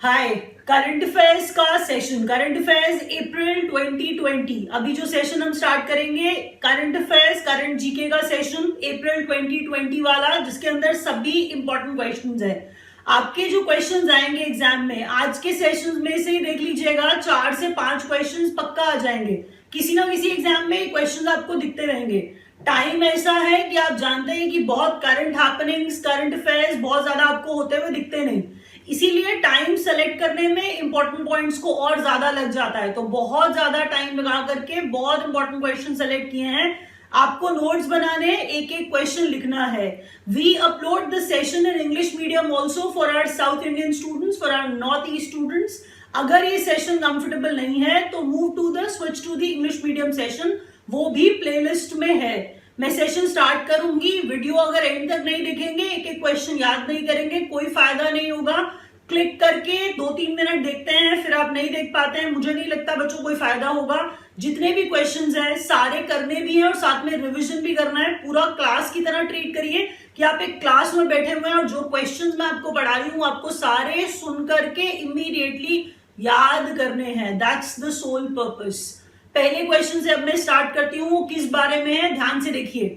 हाय, current affairs का session, current affairs अप्रैल 2020। अभी जो सेशन हम स्टार्ट करेंगे करंट अफेयर्स करंट जीके का सेशन अप्रैल 2020 वाला, जिसके अंदर सभी इंपॉर्टेंट क्वेश्चंस है। आपके जो क्वेश्चंस आएंगे एग्जाम में, आज के सेशन में से ही देख लीजिएगा 4 से 5 क्वेश्चंस पक्का आ जाएंगे। किसी ना किसी एग्जाम में क्वेश्चंस आपको दिखते रहेंगे। टाइम ऐसा है कि आप जानते हैं कि बहुत करंट हैपनिंग्स, करंट अफेयर्स बहुत ज्यादा आपको होते हुए दिखते नहीं, इसीलिए टाइम सेलेक्ट करने में इंपॉर्टेंट पॉइंट्स को और ज्यादा लग जाता है। तो बहुत ज्यादा टाइम लगा करके बहुत इंपॉर्टेंट क्वेश्चन सेलेक्ट किए हैं। आपको नोट्स बनाने, एक एक क्वेश्चन लिखना है। We upload the session in English medium also for our South Indian students, for our North East students. अगर ये सेशन कंफर्टेबल नहीं है तो move to the switch to the English medium session, वो भी प्लेलिस्ट में है। मैं सेशन स्टार्ट करूंगी, वीडियो अगर एंड तक नहीं देखेंगे, एक एक क्वेश्चन याद नहीं करेंगे, कोई फायदा नहीं होगा। क्लिक करके 2-3 मिनट देखते हैं, फिर आप नहीं देख पाते हैं, मुझे नहीं लगता बच्चों कोई फायदा होगा। जितने भी क्वेश्चंस हैं सारे करने भी हैं और साथ में रिवीजन भी करना है। पूरा क्लास की तरह ट्रीट करिए कि आप एक क्लास में बैठे हुए हैं और जो क्वेश्चंस मैं आपको पढ़ा रही हूं आपको सारे सुन करके इमीडिएटली याद करने हैं। That's the sole purpose. पहले क्वेश्चन से अब मैं स्टार्ट करती हूँ, किस बारे में है ध्यान से देखिए।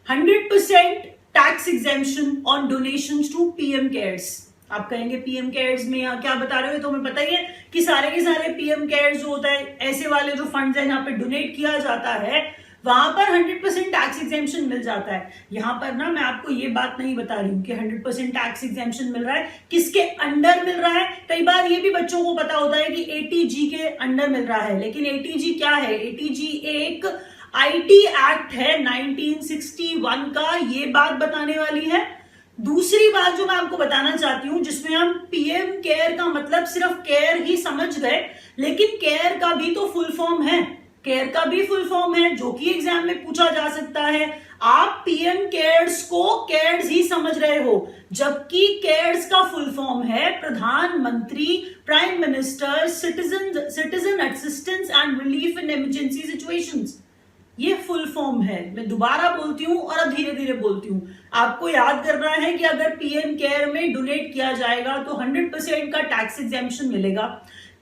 100% tax exemption on donations to PM cares. आप कहेंगे पीएम केयर्स में क्या बता रहे हो, तो हमें पता ही है कि सारे के सारे पीएम केयर्स जो होता है, ऐसे वाले जो फंड्स हैं जहां पे डोनेट किया जाता है, वहां पर 100% टैक्स एग्जेम्पशन मिल जाता है। यहां पर ना मैं आपको ये बात नहीं बता रही हूं कि 100% टैक्स एग्जेम्पशन मिल रहा है, किसके अंडर मिल रहा है। कई बार ये भी बच्चों को पता होता है कि एटीजी के अंडर मिल रहा है, लेकिन एटीजी क्या है? एटीजी एक आईटी एक्ट है 1961 का, ये बात बताने वाली है। दूसरी बात जो मैं आपको बताना चाहती हूं, जिसमें हम पीएम केयर का मतलब सिर्फ केयर ही समझ गए, लेकिन केयर का भी तो फुल फॉर्म है, केयर का भी फुल फॉर्म है जो कि एग्जाम में पूछा जा सकता है। आप पीएम केयर्स को केयर्स ही समझ रहे हो, जबकि केयर्स का फुल फॉर्म है प्रधानमंत्री, prime minister citizen assistance and relief in emergency situations. ये फुल फॉर्म है। मैं दोबारा बोलती हूं और अब धीरे धीरे बोलती हूं। आपको याद करना है कि अगर पीएम केयर में डोनेट किया जाएगा तो 100% का टैक्स एग्जेम्पशन मिलेगा।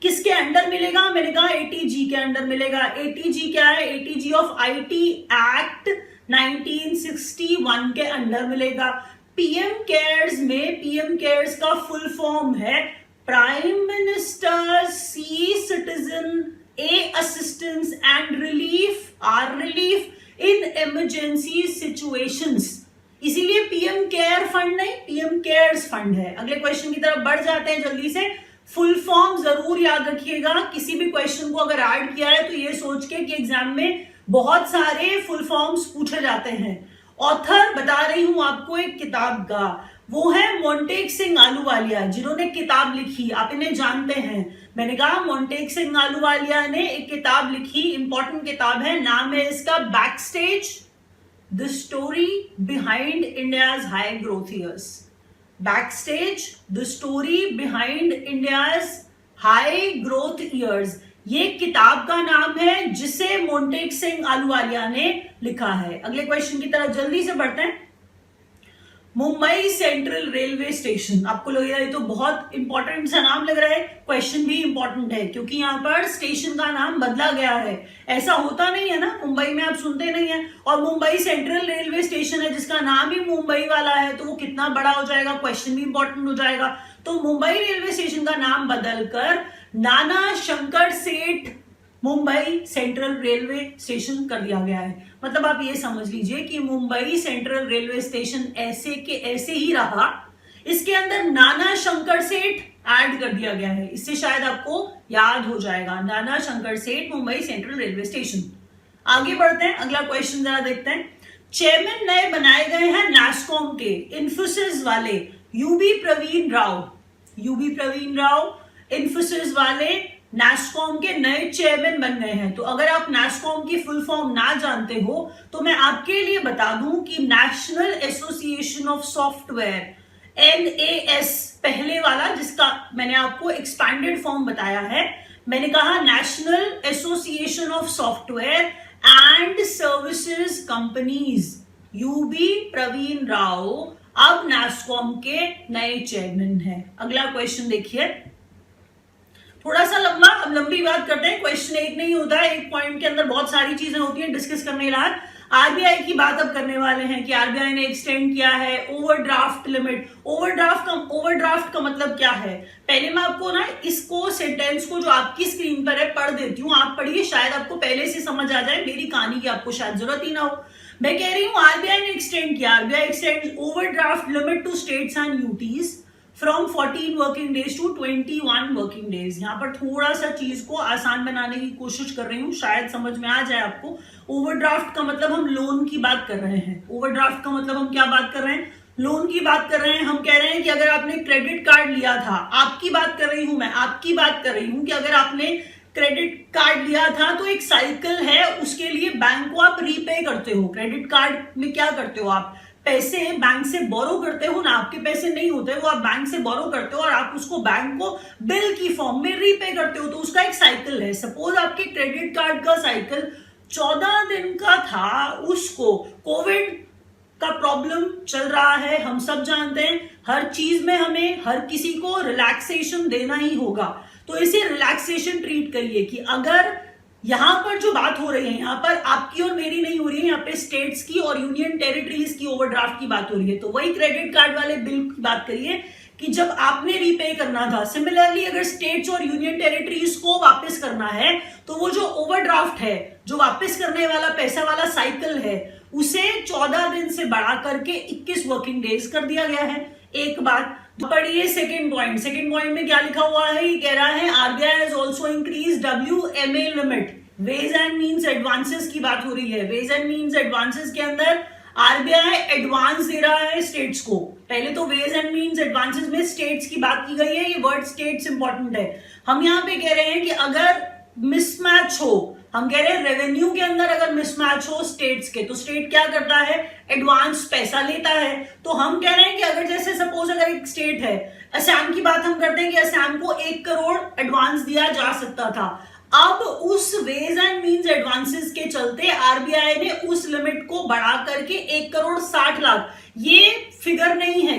किसके अंडर मिलेगा? मैंने कहा एटीजी के अंडर मिलेगा। एटीजी क्या है? एटीजी ऑफ आईटी एक्ट 1961 के अंडर मिलेगा। पीएम केयर्स में, पीएम केयर्स का फुल फॉर्म है prime minister C citizen A assistance and relief in emergency situations. इसीलिए पीएम केयर फंड नहीं, पीएम केयर्स फंड है। अगले क्वेश्चन की तरफ बढ़ जाते हैं जल्दी से। फुल फॉर्म जरूर याद रखिएगा, किसी भी क्वेश्चन को अगर ऐड किया है तो ये सोच के कि एग्जाम में बहुत सारे फुल फॉर्म्स पूछे जाते हैं। ऑथर बता रही हूं आपको एक किताब का, वो है मोंटेक सिंह आलूवालिया, जिन्होंने किताब लिखी, आप इन्हें जानते हैं। मैंने कहा मोंटेक सिंह आलूवालिया ने एक किताब लिखी, इंपॉर्टेंट किताब है, नाम है इसका back stage the story behind India's high growth years. Backstage the story behind India's high growth years, ये किताब का नाम है जिसे मोंटेक सिंह आलूवालिया ने लिखा है। अगले क्वेश्चन की तरफ जल्दी से बढ़ते हैं। मुंबई सेंट्रल रेलवे स्टेशन, आपको लग रहा है तो बहुत इंपॉर्टेंट सा नाम लग रहा है, क्वेश्चन भी इंपॉर्टेंट है क्योंकि यहाँ पर स्टेशन का नाम बदला गया है। ऐसा होता नहीं है ना, मुंबई में आप सुनते नहीं है। और मुंबई सेंट्रल रेलवे स्टेशन है जिसका नाम ही मुंबई वाला है, तो वो कितना बड़ा हो जाएगा, क्वेश्चन भी इंपॉर्टेंट हो जाएगा। तो मुंबई रेलवे स्टेशन का नाम बदलकर नाना शंकर सेठ मुंबई सेंट्रल रेलवे स्टेशन कर दिया गया है। मतलब आप ये समझ लीजिए कि मुंबई सेंट्रल रेलवे स्टेशन ऐसे के ऐसे ही रहा, इसके अंदर नाना शंकर सेठ ऐड कर दिया गया है। इससे शायद आपको याद हो जाएगा, नाना शंकर सेठ मुंबई सेंट्रल रेलवे स्टेशन। आगे बढ़ते हैं, अगला क्वेश्चन जरा देखते हैं। चेयरमैन नए बनाए गए हैं नैस्कॉम के, इन्फोसिस वाले यूबी प्रवीण राव इन्फोसिस वाले नैस्कॉम के नए चेयरमैन बन गए हैं। तो अगर आप नैस्कॉम की फुल फॉर्म ना जानते हो तो मैं आपके लिए बता दूं कि national Association of software, NAS पहले वाला, जिसका मैंने आपको एक्सपैंडेड फॉर्म बताया है। मैंने कहा National Association of Software and Services Companies, U B Praveen Rao अब नैस्कॉम के नए चेयरमैन हैं। अगला क्वेश्चन देखिए, थोड़ा सा लंबा, अब लंबी बात करते हैं। क्वेश्चन एक नहीं होता है, एक पॉइंट के अंदर बहुत सारी चीजें होती हैं डिस्कस करने लायक। आरबीआई की बात अब करने वाले हैं कि आरबीआई ने एक्सटेंड किया है ओवरड्राफ्ट लिमिट। ओवरड्राफ्ट का मतलब क्या है, पहले मैं आपको ना इसको सेंटेंस को जो आपकी स्क्रीन पर है पढ़ देती हूँ, आप पढ़िए, शायद आपको पहले से समझ आ जाए, मेरी कहानी की आपको शायद जरूरत ही ना हो। मैं कह रही हूँ आरबीआई ने एक्सटेंड किया, RBI extend overdraft limit to states and UTs from 14 working days to 21 working days. यहाँ पर थोड़ा सा चीज को आसान बनाने की कोशिश कर रही हूँ, शायद समझ में आ जाए आपको। ओवरड्राफ्ट का मतलब हम लोन की बात कर रहे हैं। ओवरड्राफ्ट का मतलब हम क्या बात कर रहे हैं, लोन की बात कर रहे हैं। हम कह रहे हैं कि अगर आपने क्रेडिट कार्ड लिया था, आपकी बात कर रही हूं मैं, आपकी बात कर रही हूं कि अगर आपने क्रेडिट कार्ड लिया था तो एक साइकिल है, उसके लिए बैंक को आप रीपे करते हो। क्रेडिट कार्ड में क्या करते हो, आप पैसे बैंक से बोरो करते हो ना, आपके पैसे नहीं होते, वो आप बैंक से बोरो करते हो और आप उसको बैंक को बिल की फॉर्म में रीपे करते हो, तो उसका एक साइकिल है। सपोज आपके क्रेडिट कार्ड का साइकिल 14 दिन का था, उसको कोविड का प्रॉब्लम चल रहा है, हम सब जानते हैं, हर चीज में हमें हर किसी को रिलैक्सेशन देना ही होगा, तो इसे रिलैक्सेशन ट्रीट करिए कि अगर यहां पर जो बात हो रही है, यहां पर आपकी और मेरी नहीं हो रही है, यहाँ पे स्टेट्स की और यूनियन टेरिटरीज की ओवरड्राफ्ट की बात हो रही है, तो वही क्रेडिट कार्ड वाले बिल की बात करिए कि जब आपने रीपे करना था। सिमिलरली अगर स्टेट्स और यूनियन टेरिटरीज को वापस करना है तो वो जो ओवरड्राफ्ट है, जो वापस करने वाला पैसा वाला साइकिल है, उसे 14 दिन से बढ़ा करके 21 वर्किंग डेज कर दिया गया है। एक बात पढ़िए। सेकंड पॉइंट में क्या लिखा हुआ है, ये कह रहा है RBI has also increase WMA limit, ways and means advances की बात हो रही है। वेज एंड मीन्स एडवांसेस के अंदर आरबीआई एडवांस दे रहा है स्टेट्स को। पहले तो वेज एंड मीन्स एडवांसेस में स्टेट्स की बात की गई है, ये वर्ड स्टेट्स इंपॉर्टेंट है। हम यहाँ पे कह रहे हैं कि अगर मिसमैच हो, हम कह रहे हैं रेवेन्यू के अंदर अगर मिसमैच हो स्टेट्स के, तो स्टेट क्या करता है, एडवांस पैसा लेता है। तो हम कह रहे हैं कि अगर जैसे सपोज अगर एक स्टेट है, असम की बात हम करते हैं कि असम को 1 करोड़ एडवांस दिया जा सकता था। अब उस वेज एंड मीन्स एडवांसेस के चलते आरबीआई ने उस लिमिट को बढ़ा करके 1 करोड़ 60 लाख, ये फिगर नहीं है,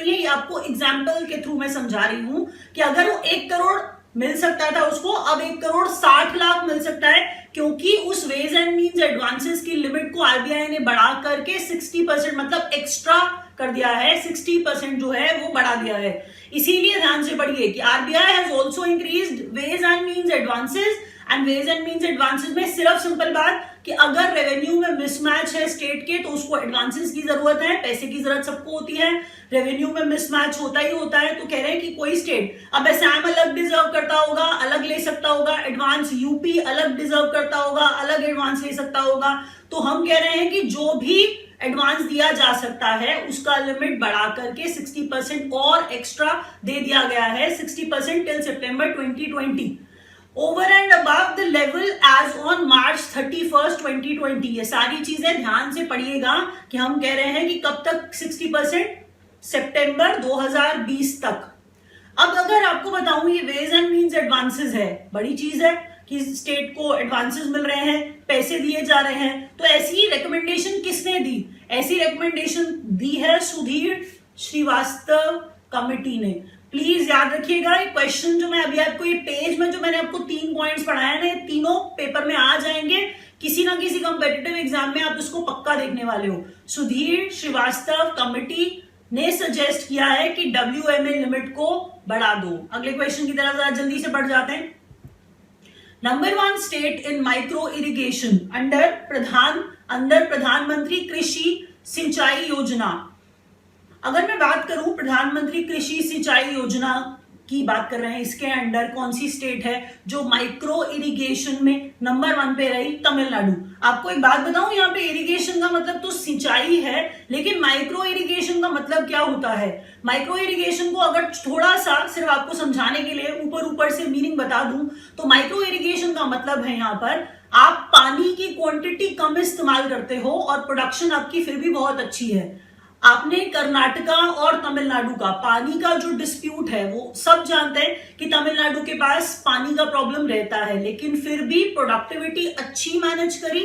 ये आपको एग्जाम्पल के थ्रू मैं समझा रही हूं कि अगर वो 1 करोड़ मिल सकता था उसको, अब 1 करोड़ 60 लाख मिल सकता है, क्योंकि उस वेज एंड मीन्स एडवांसेस की लिमिट को आरबीआई ने बढ़ा करके 60% मतलब एक्स्ट्रा कर दिया है, 60% जो है वो बढ़ा दिया है। इसीलिए ध्यान से पढ़िए कि RBI has also increased ways and means advances, and ways and means advances में सिर्फ सिंपल बात कि अगर रेवेन्यू में मिसमैच है स्टेट के तो उसको एडवांसेस की जरूरत है, पैसे की जरूरत सबको होती है, रेवेन्यू में मिसमैच होता ही होता है। तो कह रहे हैं कि कोई स्टेट, अब असम अलग डिजर्व करता होगा, अलग ले सकता होगा एडवांस, यूपी अलग डिजर्व करता होगा, अलग एडवांस ले सकता होगा, तो हम कह रहे हैं कि जो भी एडवांस दिया जा सकता है उसका लिमिट बढ़ा करके 60% और एक्स्ट्रा दे दिया गया है, 60% till September 2020, over and above the level as on March 31, 2020। ये सारी चीजें ध्यान से पढ़िएगा कि हम कह रहे हैं कि कब तक 60%, सितंबर 2020 तक। अब अगर आपको बताऊं ये वेज एंड मीन्स एडवांसेस है, बड़ी चीज है कि स्टेट को एडवांसेस मिल रहे हैं, पैसे दिए जा रहे हैं, तो ऐसी रिकमेंडेशन किसने दी, ऐसी रिकमेंडेशन दी है सुधीर श्रीवास्तव कमेटी ने। प्लीज याद रखिएगा ये क्वेश्चन जो मैं अभी आपको, ये पेज में जो मैंने आपको 3 पॉइंट्स पढ़ाया ना, ये तीनों पेपर में आ जाएंगे, किसी ना किसी कंपेटिटिव एग्जाम में आप इसको पक्का देखने वाले हो। सुधीर श्रीवास्तव कमेटी ने सजेस्ट किया है कि WMA लिमिट को बढ़ा दो। अगले क्वेश्चन की तरफ जरा जल्दी से बढ़ जाते हैं। Number 1 state in micro irrigation under प्रधानमंत्री कृषि सिंचाई योजना। अगर मैं बात करूं प्रधानमंत्री कृषि सिंचाई योजना की बात कर रहे हैं, इसके अंडर कौन सी स्टेट है जो माइक्रो इरिगेशन में नंबर 1 पे रही, तमिलनाडु। आपको एक बात बताऊं, यहाँ पे इरिगेशन का मतलब तो सिंचाई है, लेकिन माइक्रो इरिगेशन का मतलब क्या होता है। माइक्रो इरिगेशन को अगर थोड़ा सा सिर्फ आपको समझाने के लिए ऊपर से मीनिंग बता दूं तो माइक्रो इरिगेशन का मतलब है यहाँ पर आप पानी की क्वांटिटी कम इस्तेमाल करते हो और प्रोडक्शन आपकी फिर भी बहुत अच्छी है। आपने कर्नाटका और तमिलनाडु का पानी का जो डिस्प्यूट है, वो सब जानते हैं कि तमिलनाडु के पास पानी का प्रॉब्लम रहता है, लेकिन फिर भी प्रोडक्टिविटी अच्छी मैनेज करी,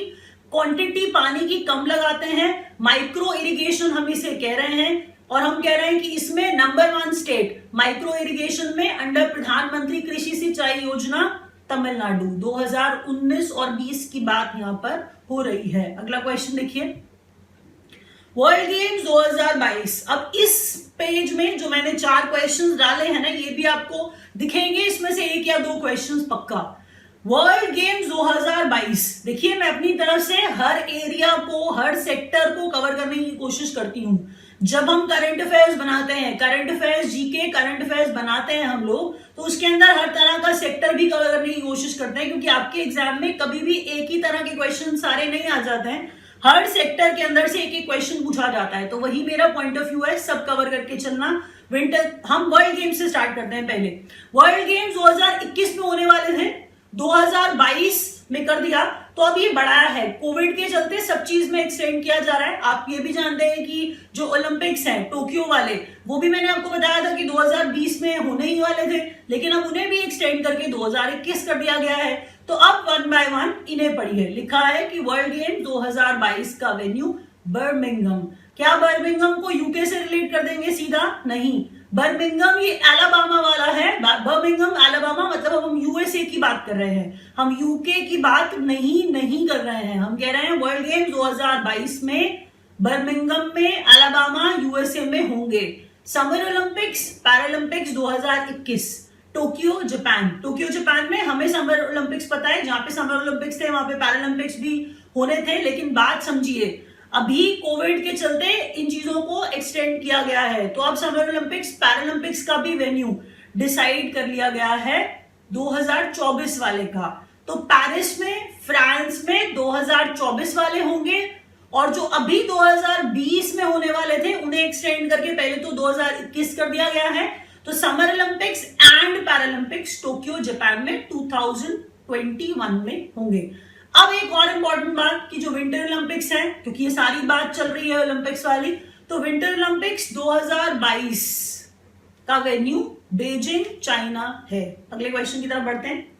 क्वांटिटी पानी की कम लगाते हैं। माइक्रो इरिगेशन हम इसे कह रहे हैं, और हम कह रहे हैं कि इसमें नंबर 1 स्टेट माइक्रो इरिगेशन में अंडर प्रधानमंत्री कृषि सिंचाई योजना तमिलनाडु। 2019 और 20 की बात यहां पर हो रही है। अगला क्वेश्चन देखिए, वर्ल्ड गेम्स 2022। अब इस पेज में जो मैंने 4 क्वेश्चंस डाले हैं ना, ये भी आपको दिखेंगे, इसमें से 1 या 2 क्वेश्चंस पक्का। वर्ल्ड गेम्स 2022, देखिए मैं अपनी तरफ से हर एरिया को, हर सेक्टर को कवर करने की कोशिश करती हूं। जब हम करंट अफेयर्स बनाते हैं, current affairs GK current affairs बनाते हैं हम लोग, तो उसके अंदर हर तरह का सेक्टर भी कवर करने की कोशिश करते हैं, क्योंकि आपके एग्जाम में कभी भी एक ही तरह के क्वेश्चन सारे नहीं आ जाते हैं, हर सेक्टर के अंदर से एक एक क्वेश्चन पूछा जाता है। तो वही मेरा पॉइंट ऑफ व्यू है, सब कवर करके चलना। विंटर, हम वर्ल्ड गेम्स से स्टार्ट करते हैं। पहले वर्ल्ड गेम्स 2021 में होने वाले थे, 2022 में कर दिया, तो अब ये बढ़ाया है। कोविड के चलते सब चीज में एक्सटेंड किया जा रहा है। आप ये भी जानते हैं कि जो ओलंपिक्स हैं टोक्यो वाले, वो भी मैंने आपको बताया था कि 2020 में होने ही वाले थे, लेकिन अब उन्हें भी एक्सटेंड करके 2021 कर दिया गया है। तो अब 1 बाय 1 इन्हें पढ़िए। लिखा है कि वर्ल्ड गेम 2022 का वेन्यू बर्मिंघम। क्या बर्मिंघम को यूके से रिलेट कर देंगे सीधा? नहीं, बर्मिंघम ये अलाबामा वाला है। बर्मिंघम अलाबामा, मतलब अब हम यूएसए की बात कर रहे हैं, हम यूके की बात नहीं कर रहे हैं। हम कह रहे हैं वर्ल्ड गेम 2022 में बर्मिंघम में अलाबामा यूएसए में होंगे। Summer Olympics Paralympics 2021 Tokyo Japan. Tokyo Japan में हमें समर ओलंपिक्स पता है, जहां पे समर ओलंपिक्स थे वहां पे पैरालंपिक्स भी होने थे, लेकिन बात समझिए, अभी कोविड के चलते इन चीजों को एक्सटेंड किया गया है। तो अब समर ओलंपिक्स पैरालंपिक्स का भी वेन्यू डिसाइड कर लिया गया है 2024 वाले का। तो पेरिस में, फ्रांस में 2024 वाले होंगे, और जो अभी 2020 में होने वाले थे उन्हें एक्सटेंड करके पहले तो 2021 कर दिया गया है। तो summer Olympics and Paralympics Tokyo Japan में 2021 में होंगे। अब एक और इंपॉर्टेंट बात कि जो विंटर ओलंपिक्स है, क्योंकि ये सारी बात चल रही है ओलंपिक्स वाली, तो विंटर ओलंपिक्स 2022 का वेन्यू बीजिंग चाइना है। अगले क्वेश्चन की तरफ बढ़ते हैं।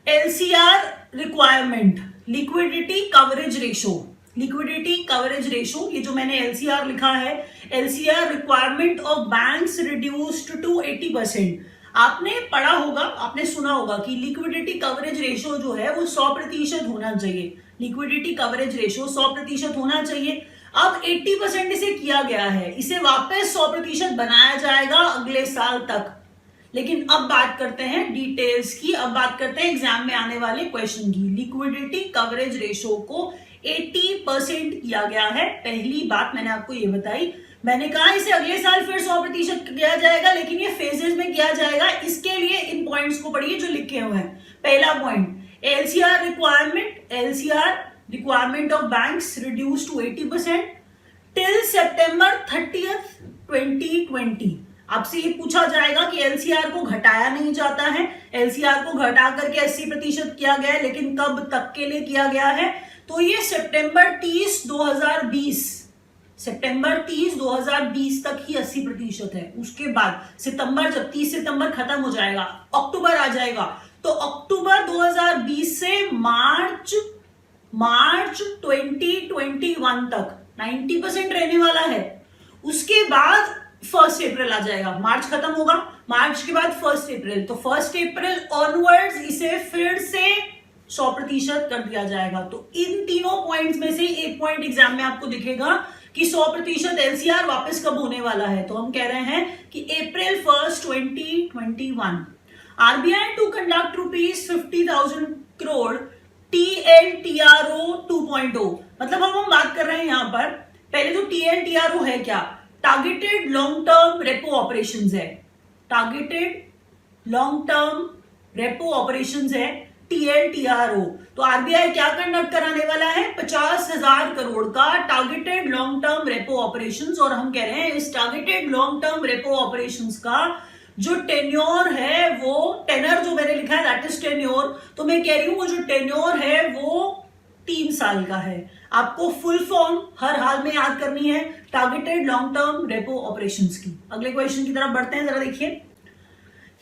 LCR requirement, liquidity coverage ratio. Liquidity coverage ratio, ये जो मैंने एलसीआर लिखा है, LCR requirement of banks reduced to 80%। आपने पढ़ा होगा, आपने सुना होगा कि लिक्विडिटी कवरेज रेशो जो है वो 100% होना चाहिए। लिक्विडिटी कवरेज रेशो 100% होना चाहिए। अब 80% इसे किया गया है, इसे वापस 100% बनाया जाएगा अगले साल तक। लेकिन अब बात करते हैं डिटेल्स की, अब बात करते हैं एग्जाम में आने वाले क्वेश्चन की। लिक्विडिटी कवरेज रेशो को 80% किया गया है। पहली बात मैंने आपको ये बताई, मैंने कहा इसे अगले साल फिर 100% किया जाएगा, लेकिन ये फेजेस में किया जाएगा। इसके लिए इन पॉइंट्स को पढ़िए जो लिखे हुए हैं। पहला point, LCR requirement, LCR requirement of banks reduce to 80% till September 30th 2020। आपसे ये पूछा जाएगा कि एलसीआर को घटाया नहीं जाता है, एलसीआर को घटा करके 80% किया गया है, लेकिन कब तक के लिए किया गया है? तो ये सितंबर 30 2020, सितंबर 30 2020 तक ही 80% है। उसके बाद सितंबर, जब 30 सितंबर खत्म हो जाएगा, अक्टूबर आ जाएगा, तो अक्टूबर 2020 से मार्च 2021 तक 90% रहने वाला है। उसके बाद 1 अप्रैल आ जाएगा, मार्च खत्म होगा, मार्च के बाद 1 अप्रैल, तो 1 अप्रैल ऑनवर्ड्स इसे फिर से 100% कर दिया जाएगा। तो इन तीनों पॉइंट्स में से एक पॉइंट एग्जाम में आपको दिखेगा कि 100% एलसीआर वापस कब होने वाला है। तो हम कह रहे हैं कि April 1 2021। RBI to conduct ₹50,000 crore TLTRO 2.0। मतलब हम बात कर रहे हैं यहां पर, पहले तो TLTRO है क्या? Targeted long term repo operations है, targeted long term repo operations है TLTRO। तो आरबीआई क्या कंडक्ट कराने वाला है? 50,000 करोड़ का targeted long term repo operations. और हम कह रहे हैं इस targeted long term repo operations का जो टेन्योर है, वो टेनर जो मैंने लिखा है दैट इज टेन्योर, तो मैं कह रही हूं वो जो टेन्योर है वो 3 साल का है। आपको फुल फॉर्म हर हाल में याद करनी है targeted long term repo operations की। अगले क्वेश्चन की तरफ बढ़ते हैं, जरा देखिए।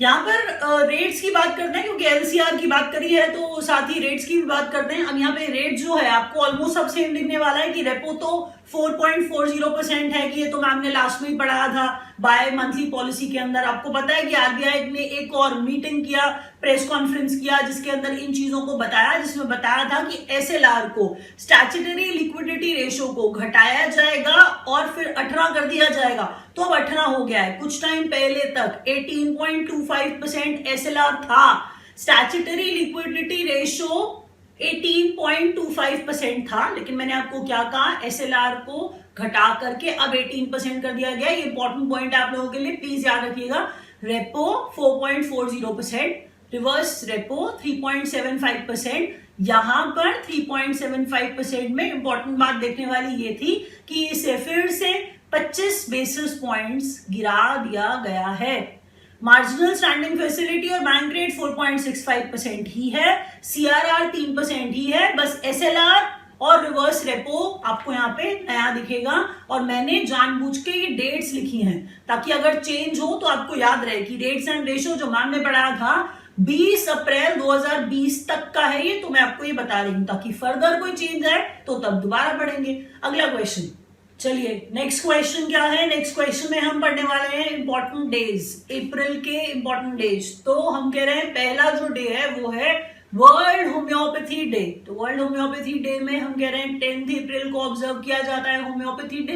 यहाँ पर रेट्स की बात करते हैं, क्योंकि एलसीआर की बात करी है तो साथ ही रेट्स की भी बात करते हैं। अब यहाँ पे रेट जो है आपको ऑलमोस्ट सब सेम दिखने वाला है कि रेपो तो 4.40% है, कि ये तो मैम ने लास्ट में ही पढ़ाया था बाय मंथली पॉलिसी के अंदर। आपको पता है कि आरबीआई ने एक और मीटिंग किया, प्रेस कॉन्फ्रेंस किया, जिसके अंदर इन चीजों को बताया, जिसमें बताया था कि एसएलआर को, स्टैट्यूटरी लिक्विडिटी रेशियो को घटाया जाएगा और फिर 18 कर दिया जाएगा। तो अब 18 हो गया है। कुछ टाइम पहले तक 18.25% एसएलआर था, स्टैट्यूटरी लिक्विडिटी रेशियो 18.25% था, लेकिन मैंने आपको क्या कहा, एसएलआर को घटा करके अब 18% कर दिया गया। ये इंपॉर्टेंट पॉइंट है आप लोगों के लिए, प्लीज याद रखिएगा। रेपो 4.40%, रिवर्स रेपो 3.75%, यहां पर 3.75% में इंपॉर्टेंट बात देखने वाली ये थी कि इसे फिर से 25 बेसिस पॉइंट्स गिरा दिया गया है। मार्जिनल स्टैंडिंग फैसिलिटी और बैंक रेट 4.65% ही है, सीआरआर 3% ही है, बस एसएलआर और रिवर्स रेपो आपको यहाँ पे नया दिखेगा। और मैंने जानबूझ के ये डेट्स लिखी हैं ताकि अगर चेंज हो तो आपको याद रहे कि रेट्स एंड रेशियो जो मैम ने पढ़ाया था 20 अप्रैल 2020 तक का है, ये तो मैं आपको ये बता रही हूं ताकि फर्दर कोई चेंज है तो तब दोबारा पढ़ेंगे। अगला क्वेश्चन, चलिए नेक्स्ट क्वेश्चन क्या है। नेक्स्ट क्वेश्चन में हम पढ़ने वाले हैं इंपॉर्टेंट डेज, अप्रैल के इंपॉर्टेंट डेज। तो हम कह रहे हैं पहला जो डे है वो है वर्ल्ड होम्योपैथी डे। तो वर्ल्ड होम्योपैथी डे में हम कह रहे हैं 10 अप्रैल को ऑब्जर्व किया जाता है होम्योपैथी डे।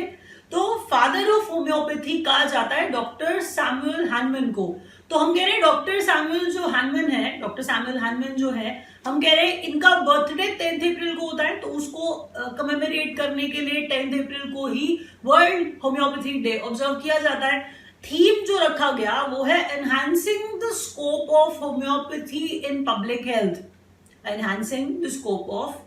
तो फादर ऑफ होम्योपैथी कहा जाता है डॉक्टर सैमुअल हैनमन को। तो हम कह रहे हैं डॉक्टर सैमुअल जो हैनमन है, डॉक्टर सैमुअल हैनमन जो है, हम कह रहे हैं इनका बर्थडे 10 अप्रैल को होता है, तो उसको कमेमोरेट करने के लिए 10 अप्रैल को ही वर्ल्ड होम्योपैथी डे ऑब्जर्व किया जाता है। थीम जो रखा गया वो है enhancing the scope of homeopathy in public health, enhancing the scope of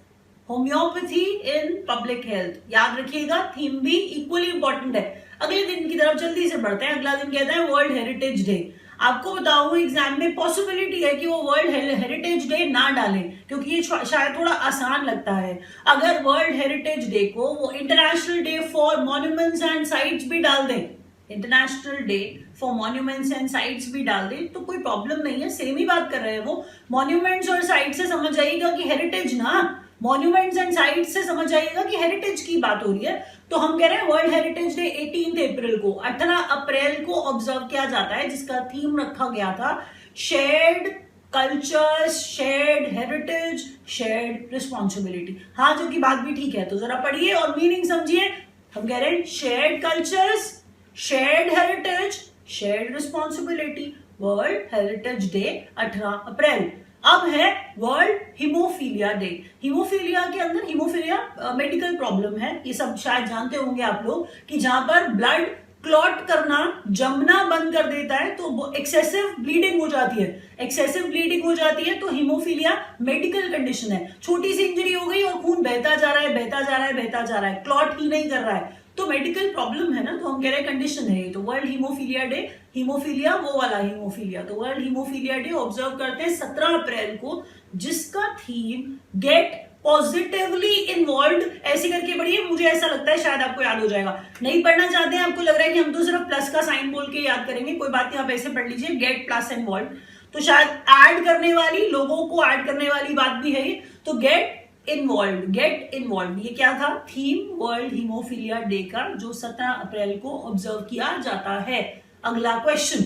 homeopathy in public health. याद रखिएगा, थीम भी इक्वली इंपॉर्टेंट है। अगले दिन की तरफ जल्दी से बढ़ते हैं। अगला दिन कहता है वर्ल्ड हेरिटेज डे। आपको बताऊं एग्जाम में पॉसिबिलिटी है कि वो वर्ल्ड हेरिटेज डे ना डालें, क्योंकि ये शायद थोड़ा आसान लगता है। अगर वर्ल्ड हेरिटेज डे को वो international day for monuments and sites भी डाल दें, international day for monuments and sites भी डाल दें तो कोई प्रॉब्लम नहीं है, सेम ही बात कर रहे हैं वो। मॉन्यूमेंट्स और साइट से समझ जाइएगा कि हेरिटेज ना, मॉन्यूमेंट्स एंड साइट्स से समझ जाइएगा कि हेरिटेज की बात हो रही है। तो हम कह रहे हैं वर्ल्ड हेरिटेज डे 18 अप्रैल को, 18 अप्रैल को ऑब्जर्व किया जाता है, जिसका थीम रखा गया था shared cultures, shared heritage, shared responsibility. हाँ, जो की बात भी ठीक है, तो जरा पढ़िए और मीनिंग समझिए। हम कह रहे हैं shared cultures, shared heritage, shared responsibility, world heritage day 18 अप्रैल। अब है वर्ल्ड हीमोफीलिया डे। हीमोफीलिया के अंदर, हीमोफीलिया मेडिकल प्रॉब्लम है, ये सब शायद जानते होंगे आप लोग, कि जहां पर ब्लड क्लॉट करना, जमना बंद कर देता है तो एक्सेसिव ब्लीडिंग हो जाती है। एक्सेसिव ब्लीडिंग हो जाती है तो हीमोफीलिया मेडिकल कंडीशन है। छोटी सी इंजरी हो गई और खून बहता जा रहा है, बहता जा रहा है, बहता जा रहा है, क्लॉट ही नहीं कर रहा है, तो मेडिकल प्रॉब्लम है ना, तो हम कह रहे हैं कंडीशन है ये। तो वर्ल्ड हीमोफीलिया डे, हीमोफीलिया वो वाला हीमोफीलिया, तो वर्ल्ड हीमोफीलिया डे ऑब्जर्व करते हैं 17 अप्रैल को, जिसका थीम गेट पॉजिटिवली इन्वॉल्व, ऐसे करके पढ़िए, मुझे ऐसा लगता है शायद आपको याद हो जाएगा। नहीं पढ़ना चाहते हैं, आपको लग रहा है कि हम तो सिर्फ प्लस का साइन बोल के याद करेंगे, कोई बात नहीं, आप ऐसे पढ़ लीजिए गेट प्लस इन्वॉल्व। तो शायद ऐड करने वाली, लोगों को ऐड करने वाली बात भी है ये। तो गेट इन्वॉल्व, गेट इन्वॉल्व, ये क्या था, थीम वर्ल्ड हीमोफीलिया डे का, जो 17 अप्रैल को ऑब्जर्व किया जाता है। अगला question,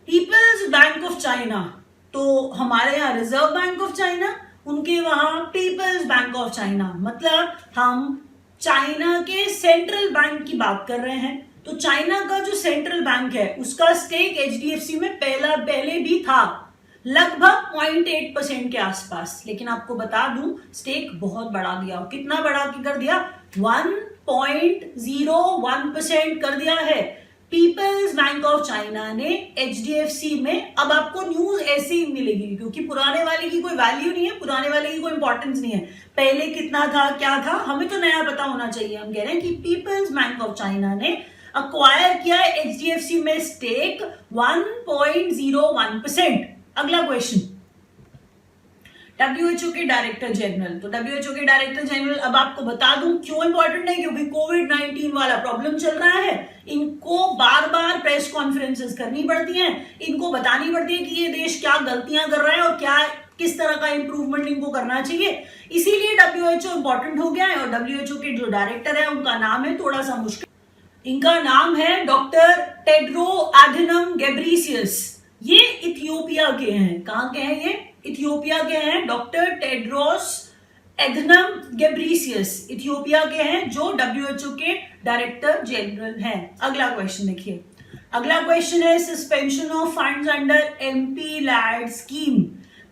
People's Bank of China. तो हमारे यहाँ रिजर्व बैंक ऑफ चाइना, उनके वहां पीपल्स बैंक ऑफ चाइना, मतलब हम चाइना के सेंट्रल बैंक की बात कर रहे हैं। तो चाइना का जो सेंट्रल बैंक है उसका स्टेक एचडीएफसी में पहले भी था, लगभग 0.8% के आसपास। लेकिन आपको बता दूं स्टेक बहुत बढ़ा दिया। कितना बढ़ा कर दिया, 1.01% कर दिया है पीपल्स बैंक ऑफ चाइना ने एचडीएफसी में। अब आपको न्यूज ऐसे ही मिलेगी, क्योंकि पुराने वाले की कोई वैल्यू नहीं है, पुराने वाले की कोई इंपॉर्टेंस नहीं है, पहले कितना था क्या था हमें तो नया पता होना चाहिए। हम कह रहे हैं कि पीपल्स बैंक ऑफ चाइना ने अक्वायर किया है एचडीएफसी में स्टेक 1.01%। अगला क्वेश्चन, WHO के डायरेक्टर जनरल। तो WHO के डायरेक्टर जनरल, अब आपको बता दूं क्यों इंपॉर्टेंट है, क्योंकि कोविड-19 वाला प्रॉब्लम चल रहा है, इनको बार बार प्रेस कॉन्फ्रेंसेस करनी पड़ती हैं, इनको बतानी पड़ती है कि ये देश क्या गलतियां कर रहा है और क्या किस तरह का इंप्रूवमेंट इनको करना चाहिए, इसीलिए WHO इंपॉर्टेंट हो गया है। और WHO के जो डायरेक्टर है उनका नाम है थोड़ा सा मुश्किल, इनका नाम है डॉक्टर टेड्रो एडहेनम गेब्रेयेसस। ये इथियोपिया के हैं। कहां के हैं ये? इथियोपिया के हैं। Doctor Tedros Adhanom Ghebreyesus Ethiopia के हैं, जो WHO के डायरेक्टर जनरल हैं। अगला क्वेश्चन देखिए। अगला क्वेश्चन है suspension of funds under MP LAD scheme.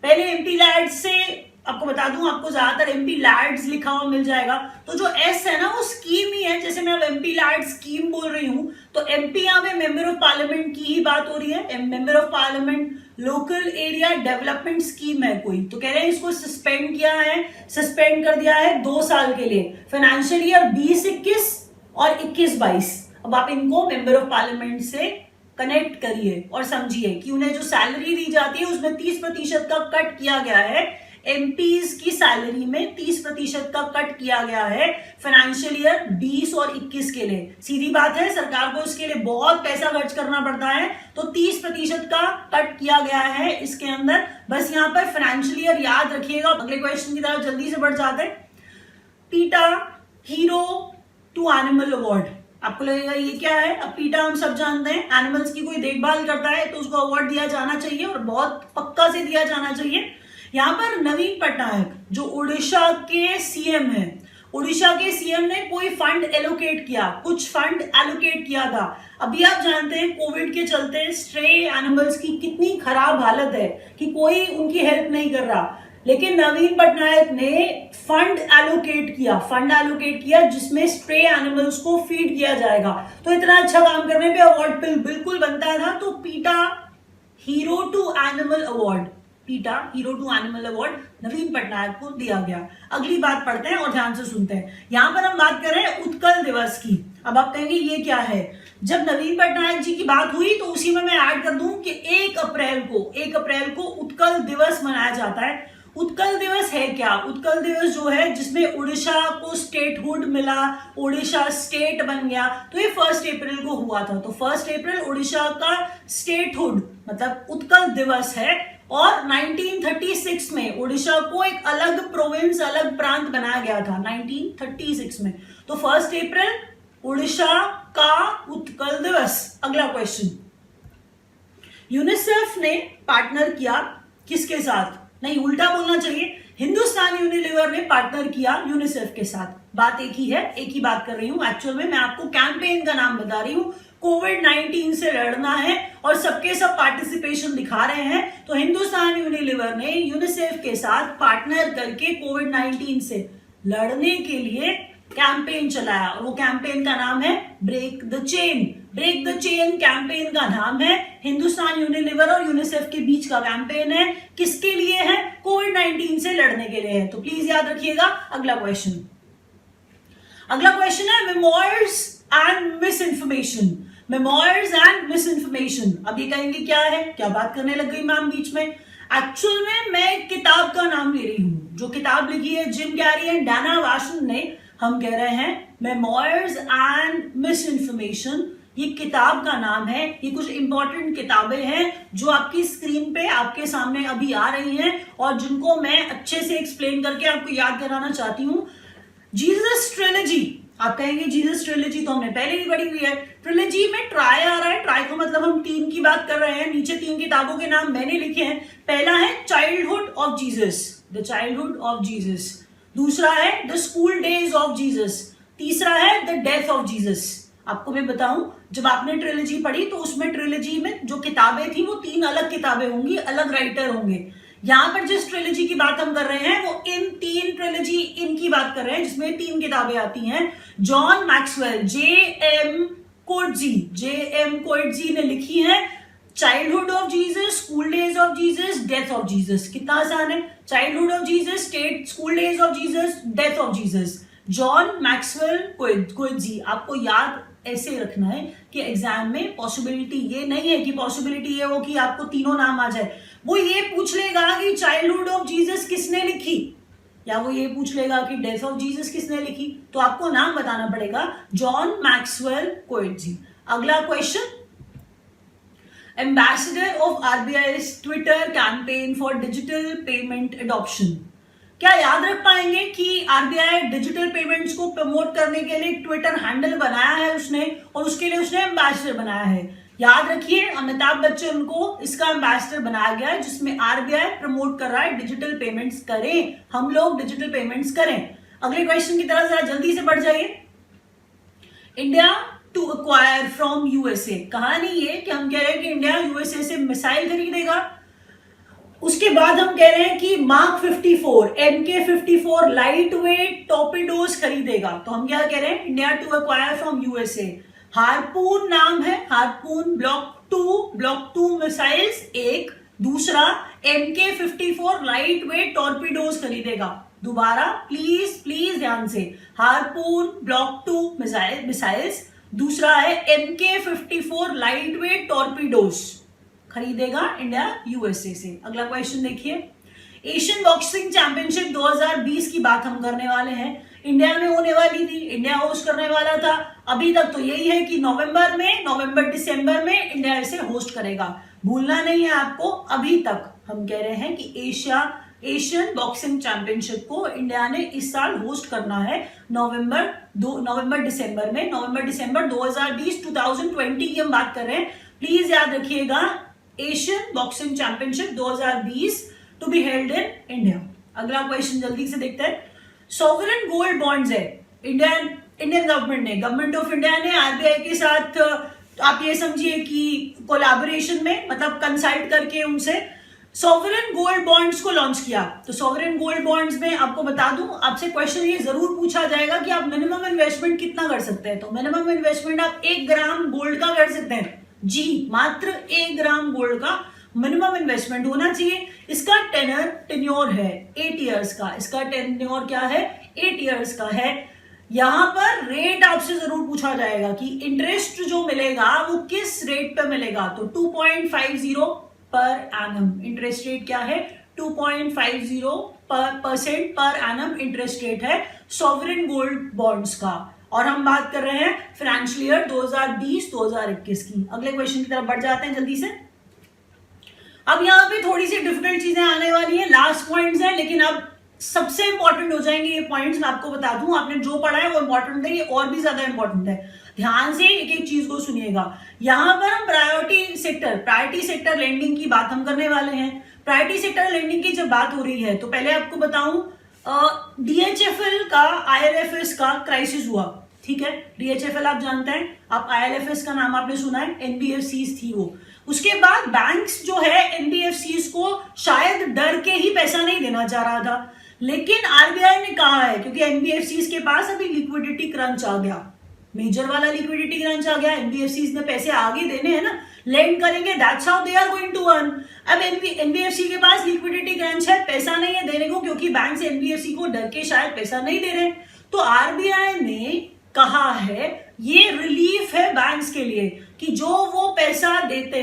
पहले MP लैड से आपको बता दूं, आपको ज्यादातर MP लैड्स लिखा हुआ मिल जाएगा, तो जो S है ना वो स्कीम ही है। जैसे मैं अब MP लैड स्कीम बोल रही हूं तो MP यहाँ पे मेंबर ऑफ पार्लियामेंट की ही बात हो रही है। Member of parliament local area development scheme है कोई, तो कह रहे हैं इसको सस्पेंड किया है, सस्पेंड कर दिया है 2 साल के लिए, फाइनेंशियल ईयर 2021 और 21-22। अब आप इनको मेंबर ऑफ पार्लियामेंट से कनेक्ट करिए और समझिए कि उन्हें जो सैलरी दी जाती है उसमें 30% का कट किया गया है। MPs की सैलरी में 30% का कट किया गया है फाइनेंशियल ईयर 20 और 21 के लिए। सीधी बात है, सरकार को इसके लिए बहुत पैसा खर्च करना पड़ता है, तो 30% का कट किया गया है इसके अंदर। बस यहाँ पर फाइनेंशियल ईयर याद रखिएगा। अगले क्वेश्चन की तरफ जल्दी से बढ़ जाते हैं। पीटा हीरो टू एनिमल अवार्ड। आपको लगेगा ये क्या है? अब पीटा हम सब जानते हैं, एनिमल्स की कोई देखभाल करता है तो उसको अवार्ड दिया जाना चाहिए और बहुत पक्का से दिया जाना चाहिए। यहाँ पर नवीन पटनायक जो उड़ीसा के CM है, उड़ीसा के CM ने कोई फंड एलोकेट किया, कुछ फंड एलोकेट किया था। अभी आप जानते हैं कोविड के चलते स्ट्रे एनिमल्स की कितनी खराब हालत है कि कोई उनकी हेल्प नहीं कर रहा, लेकिन नवीन पटनायक ने फंड एलोकेट किया जिसमें स्ट्रे एनिमल्स को फीड किया जाएगा। तो इतना अच्छा काम करने पे अवार्ड बिल्कुल बनता था। तो पीटा हीरो टू एनिमल अवार्ड, पीटा हीरो टू एनिमल अवार्ड नवीन पटनायक को दिया गया। अगली बात पढ़ते हैं और ध्यान से सुनते हैं। यहां पर हम बात कर रहे हैं उत्कल दिवस की। अब आप कहेंगे ये क्या है? जब नवीन पटनायक जी की बात हुई तो उसी में मैं ऐड कर दूं कि 1 अप्रैल को उत्कल दिवस मनाया जाता है। उत्कल दिवस है क्या? उत्कल दिवस जो है जिसमें उड़ीसा को स्टेटहुड मिला, उड़ीसा स्टेट बन गया, तो ये 1 अप्रैल को हुआ था। तो 1 अप्रैल उड़ीसा का स्टेटहुड मतलब उत्कल दिवस है। और 1936 में उड़ीसा को एक अलग प्रोविंस, अलग प्रांत बनाया गया था 1936 में। तो 1 अप्रैल उड़ीसा का उत्कल दिवस। अगला क्वेश्चन, यूनिसेफ ने पार्टनर किया किसके साथ? नहीं, उल्टा बोलना चाहिए, हिंदुस्तान यूनिलीवर ने पार्टनर किया यूनिसेफ के साथ। बात एक ही है, एक ही बात कर रही हूं। एक्चुअल में मैं आपको कैंपेन का नाम बता रही हूं। कोविड-19 से लड़ना है और सबके सब पार्टिसिपेशन दिखा रहे हैं, तो हिंदुस्तान यूनिलीवर ने यूनिसेफ के साथ पार्टनर करके कोविड-19 से लड़ने के लिए कैंपेन चलाया और वो कैंपेन का नाम है break the chain. Break the chain campaign का नाम है। हिंदुस्तान यूनिलीवर और यूनिसेफ के बीच का कैंपेन है। किसके लिए है? कोविड-19 से लड़ने के लिए है। तो प्लीज याद रखिएगा। अगला क्वेश्चन है memoirs and miss information. Memoirs and miss information. अब ये कहेंगे क्या है? क्या बात करने लग गई मैम बीच में? एक्चुअल में मैं किताब का नाम ले रही हूं, जो किताब लिखी है जिम कैरी एंड डाना वाशन ने। हम कह रहे हैं मेमोयर्स एंड मिस इन्फॉर्मेशन, ये किताब का नाम है। ये कुछ इंपॉर्टेंट किताबें हैं जो आपकी स्क्रीन पे आपके सामने अभी आ रही हैं और जिनको मैं अच्छे से एक्सप्लेन करके आपको याद कराना चाहती हूं। जीसस ट्रिलॉजी, आप कहेंगे जीसस ट्रिलॉजी तो हमने पहले ही पढ़ी हुई है। ट्रिलॉजी में ट्राई आ रहा है, ट्राई को मतलब हम 3 की बात कर रहे हैं। नीचे 3 किताबों के नाम मैंने लिखे हैं। पहला है childhood of Jesus, the childhood of Jesus. दूसरा है the school days of Jesus. तीसरा है द डेथ ऑफ जीसस। आपको मैं बताऊं, जब आपने ट्रिलॉजी पढ़ी तो उसमें ट्रिलॉजी में जो किताबें थी वो 3 अलग किताबें होंगी, अलग राइटर होंगे। यहां पर जिस ट्रिलॉजी की बात हम कर रहे हैं वो इन 3 ट्रिलॉजी इनकी बात कर रहे हैं जिसमें 3 किताबें आती हैं। John Maxwell, J.M. कोएट्जी ने लिखी है childhood of Jesus, school days of Jesus, death of Jesus. कितना आसान है? Childhood of Jesus, school days of Jesus, death of Jesus. John Maxwell Coetzee, आपको याद ऐसे रखना है कि एग्जाम में पॉसिबिलिटी ये नहीं है कि पॉसिबिलिटी ये हो कि आपको तीनों नाम आ जाए। वो ये पूछ लेगा कि चाइल्डहुड ऑफ जीसस किसने लिखी, या वो ये पूछ लेगा कि डेथ ऑफ जीसस किसने लिखी, तो आपको नाम बताना पड़ेगा जॉन मैक्सवेल कोएट्जी। अगला question, ambassador of RBI Twitter campaign for digital payment adoption. क्या याद रख पाएंगे कि आरबीआई डिजिटल पेमेंट्स को प्रमोट करने के लिए ट्विटर हैंडल बनाया है उसने, और उसके लिए उसने एम्बेसडर बनाया है। याद रखिए, अमिताभ बच्चन को इसका एम्बेसडर बनाया गया है, जिसमें आरबीआई प्रमोट कर रहा है डिजिटल पेमेंट्स करें, हम लोग डिजिटल पेमेंट्स करें। अगले क्वेश्चन की तरफ जरा जल्दी से बढ़ जाइए। India to acquire from USA, कहानी ये कि हम कह रहे हैं कि इंडिया यूएसए से मिसाइल खरीदेगा। उसके बाद हम कह रहे हैं कि मार्क 54 MK54 लाइट वेट टॉर्पेडोज खरीदेगा। तो हम क्या कह रहे हैं, India to acquire from USA. Harpoon नाम है, हार्पून ब्लॉक 2 मिसाइल्स एक, दूसरा MK54 लाइट वेट टॉर्पेडोज खरीदेगा। दोबारा प्लीज ध्यान से, हार्पून ब्लॉक 2 मिसाइल्स, दूसरा है MK54 लाइट वेट टॉर्पेडोज खरीदेगा इंडिया यूएसए से। अगला क्वेश्चन देखिए, एशियन बॉक्सिंग चैंपियनशिप 2020 की बात हम करने वाले हैं। इंडिया में होने वाली थी, इंडिया होस्ट करने वाला था। अभी तक तो यही है कि नवंबर दिसंबर में इंडिया इसे होस्ट करेगा, भूलना नहीं है आपको। अभी तक हम कह रहे हैं कि एशियन बॉक्सिंग चैंपियनशिप को इंडिया ने इस साल होस्ट करना है नवंबर दिसंबर 2020 की हम बात कर रहे हैं। प्लीज याद रखिएगा, Asian boxing championship 2020 to be held in India. अगला क्वेश्चन जल्दी से देखते हैं। सॉवरेन गोल्ड बॉन्ड्स है, इंडियन गवर्नमेंट ऑफ इंडिया ने आरबीआई के साथ, आप ये समझिए कि कोलैबोरेशन में, मतलब कंसल्ट करके उनसे सॉवरेन गोल्ड बॉन्ड्स को लॉन्च किया। तो सॉवरेन गोल्ड बॉन्ड्स में आपको बता दूं, आपसे क्वेश्चन ये जरूर पूछा जाएगा कि आप मिनिमम इन्वेस्टमेंट कितना कर सकते हैं। तो मिनिमम इन्वेस्टमेंट आप 1 ग्राम गोल्ड का कर सकते हैं जी, मात्र 1 ग्राम गोल्ड का मिनिमम इन्वेस्टमेंट होना चाहिए। इसका टेन्योर है 8 इयर्स का, इसका टेन्योर क्या है, 8 इयर्स का है। यहां पर रेट आपसे जरूर पूछा जाएगा कि इंटरेस्ट जो मिलेगा वो किस रेट पे मिलेगा। तो 2.50 पर एनम इंटरेस्ट रेट क्या है, 2.50% पर एनम इंटरेस्ट रेट है सॉवरेन गोल्ड बॉन्ड्स का। और हम बात कर रहे हैं फाइनेंशियल ईयर 2020-2021 की। अगले क्वेश्चन की तरफ बढ़ जाते हैं जल्दी से। अब यहाँ पे थोड़ी सी डिफिकल्ट चीजें आने वाली हैं, लास्ट पॉइंट्स हैं, लेकिन अब सबसे इंपॉर्टेंट हो जाएंगे ये पॉइंट्स। मैं आपको बता दूं, आपने जो पढ़ा है वो इंपॉर्टेंट है, ये और भी ज्यादा इंपॉर्टेंट है। ध्यान से एक एक चीज को सुनिएगा। यहां पर हम प्रायोरिटी सेक्टर लेंडिंग की बात हम करने वाले हैं। प्रायोरिटी सेक्टर लेंडिंग की जब बात हो रही है, तो पहले आपको बताऊं, DHFL का IL&FS का क्राइसिस हुआ, ठीक है। DHFL आप जानते हैं, आप IL&FS का नाम आपने सुना है, NBFCs थी वो। उसके बाद बैंक्स जो है NBFCs को शायद डर के ही पैसा नहीं देना चाह रहा था, लेकिन आरबीआई ने कहा है, क्योंकि NBFCs के पास अभी लिक्विडिटी क्रंच आ गया, मेजर वाला लिक्विडिटी क्रंच आ गया। NBFCs ने पैसे आगे देने हैं ना, लेंड करेंगे, that's how they are going to earn. अब NBFC के पास लिक्विडिटी क्रंच है, पैसा नहीं है देने को, क्योंकि बैंक से NBFC को डर के शायद पैसा नहीं दे रहे। तो आरबीआई ने कहा है, ये रिलीफ है बैंक्स के लिए कि जो वो पैसा देते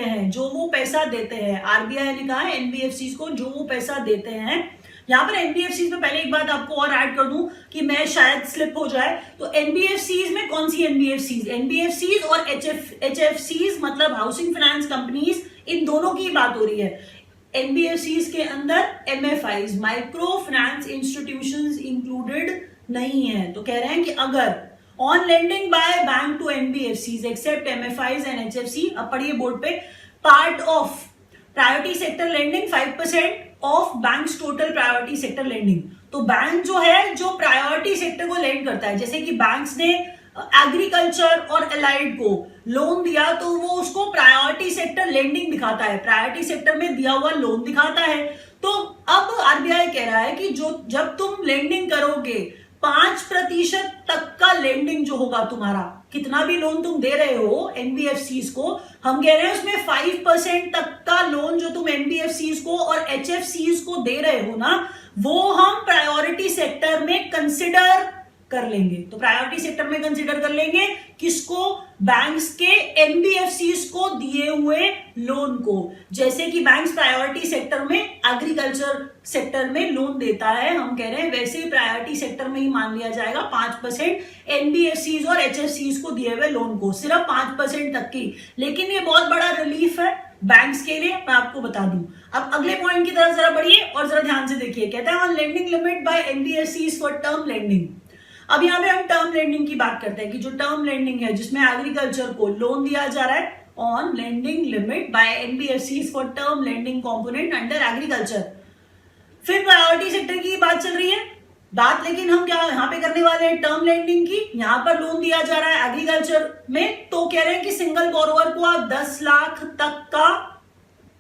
हैं, आरबीआई ने कहा है NBFCs को जो वो पैसा देते हैं। यहां पर NBFCs में पहले एक बात आपको और ऐड कर दूं कि मैं शायद स्लिप हो जाए, तो NBFCs में कौन सी NBFCs और HFCs मतलब हाउसिंग फाइनेंस कंपनीज, इन दोनों की बात हो रही है। NBFCs के अंदर MFIs micro finance institutions included नहीं है। तो कह रहे हैं कि अगर on lending by bank to NBFCs except MFIs and HFC, अब पढ़िए बोर्ड पे, part of priority sector lending 5% of banks total priority sector lending. तो बैंक जो है, जो प्रायोरिटी सेक्टर को लेंड करता है, जैसे कि बैंक्स ने एग्रीकल्चर और एलाइड को लोन दिया, तो वो उसको प्रायोरिटी सेक्टर लेंडिंग दिखाता है, प्रायोरिटी सेक्टर में दिया हुआ लोन दिखाता है। तो अब आरबीआई कह रहा है कि जब तुम लेंडिंग करोगे, 5% तक का लेंडिंग जो होगा तुम्हारा, कितना भी लोन तुम दे रहे हो NBFCs को, हम कह रहे हैं उसमें 5% तक का लोन जो तुम NBFCs को और HFCs को दे रहे हो ना, वो हम प्रायोरिटी सेक्टर में कंसिडर कर लेंगे। तो प्रायोरिटी सेक्टर में कंसीडर कर लेंगे किसको? बैंक्स के एनबीएफसीज को दिए हुए लोन को। जैसे कि बैंक्स प्रायोरिटी सेक्टर में एग्रीकल्चर सेक्टर में लोन देता है, हम कह रहे हैं वैसे ही प्रायोरिटी सेक्टर में ही मान लिया जाएगा 5% एनबीएफसीज और एचएफसीज को दिए हुए लोन को, सिर्फ 5% तक की। लेकिन ये बहुत बड़ा रिलीफ है बैंक्स के लिए, मैं आपको बता दूं। अब अगले पॉइंट की तरफ जरा बढ़िए और जरा ध्यान से देखिए। कहता है on lending limit by NBFCs for term lending. अब यहाँ पे हम टर्म लेंडिंग की बात करते हैं कि जो टर्म लेंडिंग है जिसमें एग्रीकल्चर को लोन दिया जा रहा है, on lending limit by NBFCs for term lending component under agriculture. फिर प्रायोरिटी सेक्टर की बात चल रही है बात, लेकिन हम क्या यहाँ पे करने वाले हैं? टर्म लेंडिंग की। यहाँ पर लोन दिया जा रहा है एग्रीकल्चर में, तो कह रहे हैं कि सिंगल बोरोवर को आप 10 लाख तक का,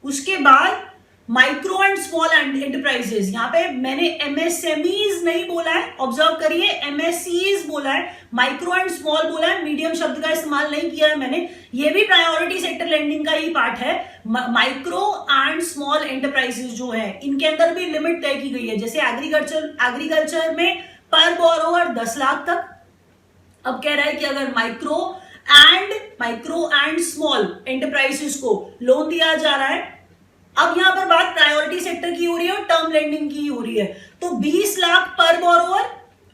उसके बाद माइक्रो एंड स्मॉल एंटरप्राइजेस, यहाँ पे मैंने एमएसएमईज नहीं बोला है, ऑब्जर्व करिए, एमएससीज बोला है, माइक्रो एंड स्मॉल बोला है, मीडियम शब्द का इस्तेमाल नहीं किया है मैंने। ये भी प्रायोरिटी सेक्टर लेंडिंग का ही पार्ट है। माइक्रो एंड स्मॉल एंटरप्राइजेस जो है इनके अंदर भी लिमिट तय की गई है। जैसे एग्रीकल्चर में पर बोरोवर 10 लाख तक। अब कह रहा है कि अगर माइक्रो एंड स्मॉल एंटरप्राइजेस को लोन दिया जा रहा है, अब यहां पर बात प्रायोरिटी सेक्टर की हो रही है और टर्म लेंडिंग की हो रही है, तो 20 लाख पर बोरोवर।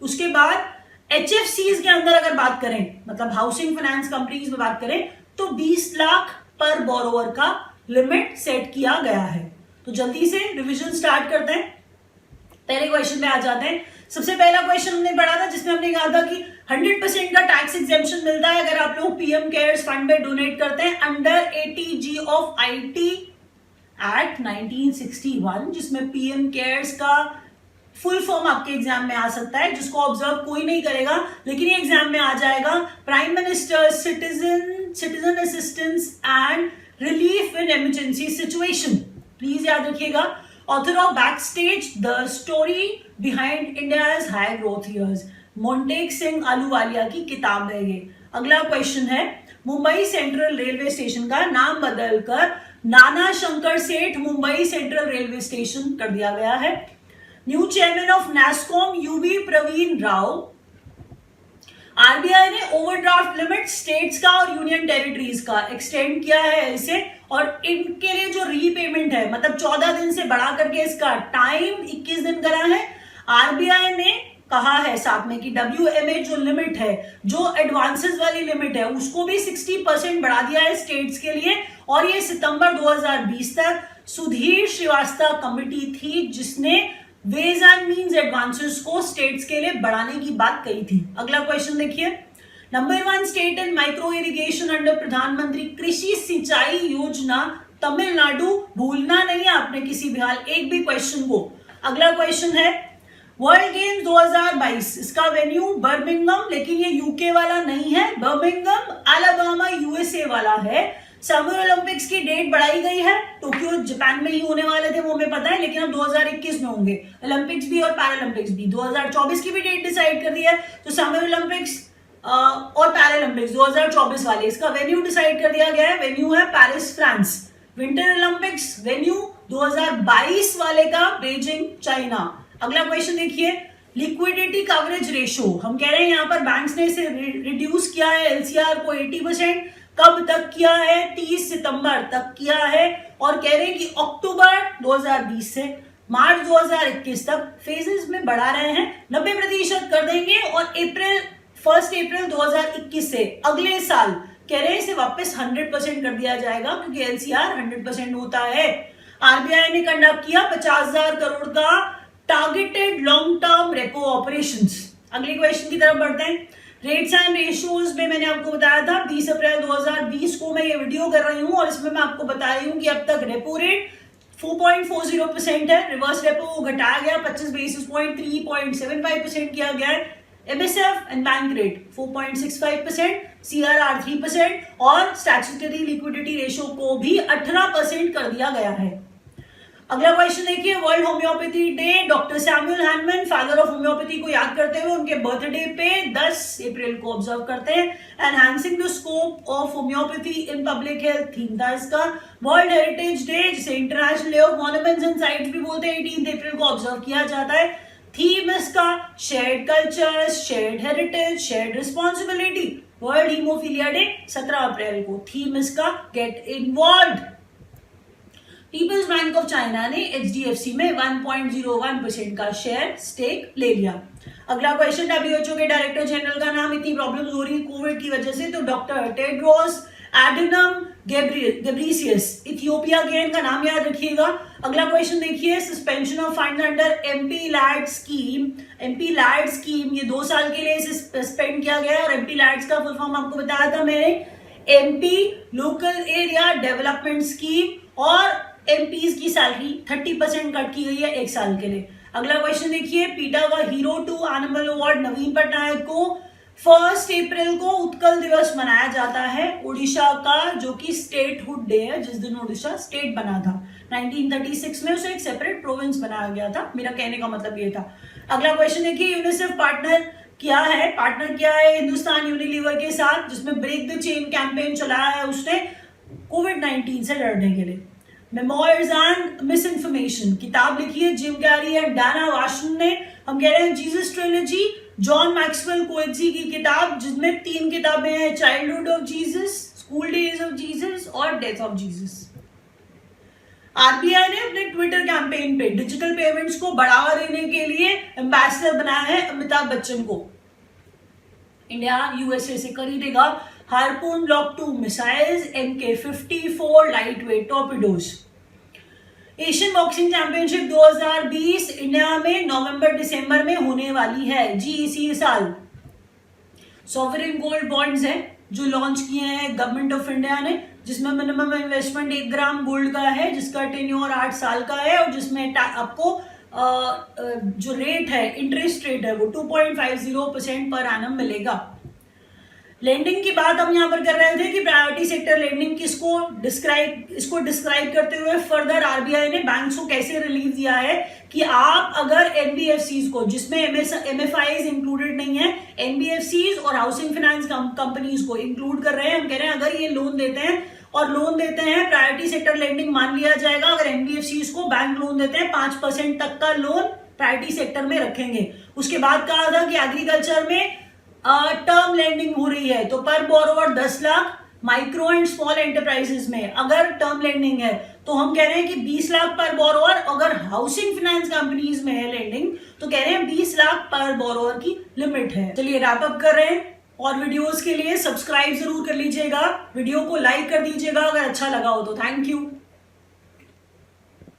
उसके बाद एचएफसीज के अंदर अगर बात करें, मतलब हाउसिंग फाइनेंस कंपनीज में बात करें, तो 20 लाख पर बोरोवर का लिमिट सेट किया गया है। तो जल्दी से रिवीजन स्टार्ट करते हैं, पहले क्वेश्चन में आ जाते हैं। सबसे पहला क्वेश्चन हमने पढ़ा था जिसमें हमने कहा था कि 100% का टैक्स एग्जेम्पशन मिलता है अगर आप लोग पीएम केयर्स फंड में डोनेट करते हैं under 80G of IT act 1961, जिसमें पीएम केयर्स का फुल फॉर्म आपके एग्जाम में आ सकता है, जिसको ऑब्जर्व कोई नहीं करेगा लेकिन ये एग्जाम में आ जाएगा। Prime minister citizen assistance and relief in emergency situation, please याद रखिएगा। Author of backstage the story behind India's high growth years, Montek Singh Ahluwalia की किताब है ये। अगला क्वेश्चन है, मुंबई सेंट्रल रेलवे स्टेशन का नाम बदलकर नाना शंकर सेठ मुंबई सेंट्रल रेलवे स्टेशन कर दिया गया है। New chairman of NASSCOM UV Praveen Rao. RBI ने ओवरड्राफ्ट लिमिट स्टेट्स का और यूनियन टेरिटरीज का एक्सटेंड किया है इसे, और इनके लिए जो रीपेमेंट है, मतलब 14 दिन से बढ़ा करके इसका टाइम 21 दिन करा है। आरबीआई ने कहा है साथ में कि WMA जो लिमिट है, जो एडवांसेस वाली लिमिट है, उसको भी 60% बढ़ा दिया है स्टेट्स के लिए, और ये सितंबर 2020 तक। सुधीर श्रीवास्तव कमिटी थी जिसने वेज एंड मीन्स एडवांसेस को स्टेट्स के लिए बढ़ाने की बात कही थी। अगला क्वेश्चन देखिए, number 1 state in micro irrigation under प्रधानमंत्री कृषि सिंचाई योजना तमिलनाडु। भूलना नहीं है आपने किसी भी हाल एक भी क्वेश्चन को। अगला क्वेश्चन है, वर्ल्ड गेम्स 2022, इसका वेन्यू बर्मिंघम, लेकिन ये यूके वाला नहीं है, बर्मिंघम अलाबामा USA वाला है। समर ओलंपिक्स की डेट बढ़ाई गई है, टोक्यो जापान में ही होने वाले थे वो हमें पता है, लेकिन अब 2021 में होंगे ओलंपिक्स भी और पैरालंपिक्स भी। 2024 की भी डेट डिसाइड कर दी है, तो समर ओलंपिक्स और पैरालंपिक्स 2024 वाले, इसका वेन्यू डिसाइड कर दिया गया है। वेन्यू है Paris France. Winter Olympics venue 2022 वाले का बीजिंग चाइना। अगला क्वेश्चन देखिए, लिक्विडिटी कवरेज रेशो, हम कह रहे हैं यहाँ पर बैंक्स ने इसे रिड्यूस किया है LCR को 80%। कब तक किया है? 30 सितंबर तक किया है, और कह रहे हैं कि अक्टूबर 2020 से मार्च 2021 तक फेजेस में बढ़ा रहे हैं, 90% कर देंगे, और 1 अप्रैल 2021 से अगले साल कह रहे हैं इसे वापस 100% कर दिया जाएगा, क्योंकि LCR 100% होता है। आरबीआई ने कंडक्ट किया 50,000 करोड़ का targeted long term repo operations. अगले क्वेश्चन की तरफ बढ़ते हैं। रेट्स एंड रेशियोज में मैंने आपको बताया था 20 अप्रैल 2020 को मैं ये वीडियो कर रही हूं, और इसमें मैं आपको बता रही हूं कि अब तक रेपो रेट 4.40% है, रिवर्स रेपो घटाया गया 25 बेसिस पॉइंट 3.75% किया गया है। MSF and bank rate 4.65%, CRR 3%, और स्टैट्यूटरी लिक्विडिटी रेशियो को भी 18% कर दिया गया है। अगला क्वेश्चन देखिए, world homeopathy day, doctor Samuel Hahnemann father of homeopathy को याद करते हुए उनके बर्थडे पे 10 अप्रैल को ऑब्जर्व करते हैं। Enhancing the scope of homeopathy in public health theme था इसका। वर्ल्ड हेरिटेज डे, जिसे international day of monuments and sites भी बोलते हैं, 18 अप्रैल को ऑब्जर्व किया जाता है। थीम इसका shared culture, shared heritage, shared responsibility. World hemophilia day 17 अप्रैल को। थीम इसका get involved. People's Bank of China ने एचडीएफसी में 1.01% का शेयर स्टेक ले लिया। अगला क्वेश्चन, डब्ल्यूएचओ के डायरेक्टर जनरल का नाम, इतनी प्रॉब्लम्स हो रही है कोविड की वजह से, तो doctor Tedros Adhanom Ghebreyesus. Ethiopia के इनका नाम याद रखिएगा। अगला क्वेश्चन देखिए, suspension of fund under MP LAD scheme. MP LAD scheme ये 2 साल के लिए इसे सस्पेंड किया गया और एमपी लैड्स का फुल फॉर्म आपको बताया था मैंने, MP local area development scheme, और एमपीज की सैलरी 30% कट की गई है 1 साल के लिए। अगला क्वेश्चन देखिए, पीटा का हीरो 2 एनिमल अवार्ड नवीन पटनायक को। 1 अप्रैल को उत्कल दिवस मनाया जाता है उड़ीसा का, जो कि स्टेटहुड डे है, जिस दिन उड़ीसा स्टेट बना था। 1936 में उसे एक सेपरेट प्रोविंस बनाया गया था। मेरा कहने का मतलब ये था। अगला क्वेश्चन देखिए, यूनिसेफ पार्टनर किया है हिंदुस्तान यूनिलीवर के साथ, जिसमें ब्रेक द चेन कैंपेन चलाया है उसने कोविड-19 से लड़ने के लिए। मेमोयर्स एंड मिस इन्फॉर्मेशन किताब लिखी है जिम कैरी एंड डाना वाशन ने। हम कह रहे हैं Jesus trilogy, John Maxwell Coetzee की किताब, जिसमें 3 किताबें हैं, childhood of Jesus, school days of Jesus और डेथ ऑफ जीसस। आरबीआई ने अपने ट्विटर कैंपेन पे डिजिटल पेमेंट्स को बढ़ावा देने के लिए एम्बेसडर बनाया है अमिताभ बच्चन को। इंडिया यूएसए से खरीदेगा harpoon block 2 missiles, MK-54 light weight torpedoes. Asian boxing championship 2020 India में नवंबर-दिसंबर में होने वाली है जी इसी साल। सॉवरेन गोल्ड बॉन्ड्स हैं जो लॉन्च किए हैं गवर्नमेंट ऑफ इंडिया ने, जिसमें मिनिमम इन्वेस्टमेंट 1 ग्राम गोल्ड का है, जिसका टेन्योर 8 साल का है, और जिसमें आपको जो रेट है, इंटरेस्ट रेट है, वो 2.50% पर एनम मिलेगा। लेंडिंग की बात हम यहाँ पर कर रहे थे कि प्रायोरिटी सेक्टर लेंडिंग इसको डिस्क्राइब करते हुए फर्दर आरबीआई ने बैंक्स को कैसे रिलीफ दिया है कि आप अगर एनबीएफसीज को, जिसमें एमएफआईज इंक्लूडेड नहीं है, एनबीएफसीज और हाउसिंग फाइनेंस कंपनीज को इंक्लूड कर रहे हैं। हम कह रहे हैं अगर ये लोन देते हैं प्रायोरिटी सेक्टर लेंडिंग मान लिया जाएगा। अगर एनबीएफसीज को बैंक लोन देते हैं 5% तक का लोन प्रायोरिटी सेक्टर में रखेंगे। उसके बाद कहा था कि एग्रीकल्चर में टर्म लेंडिंग हो रही है, तो पर borrower 10 lakh, micro and small enterprises में अगर टर्म लेंडिंग है तो हम कह रहे हैं कि 20 लाख पर बोरोवर। अगर हाउसिंग फाइनेंस कंपनीज में है लेंडिंग तो कह रहे हैं 20 लाख पर बोरोवर की लिमिट है। चलिए रैप अप कर रहे हैं, और वीडियोस के लिए सब्सक्राइब जरूर कर लीजिएगा, वीडियो को लाइक कर दीजिएगा अगर अच्छा लगा हो तो। Thank you.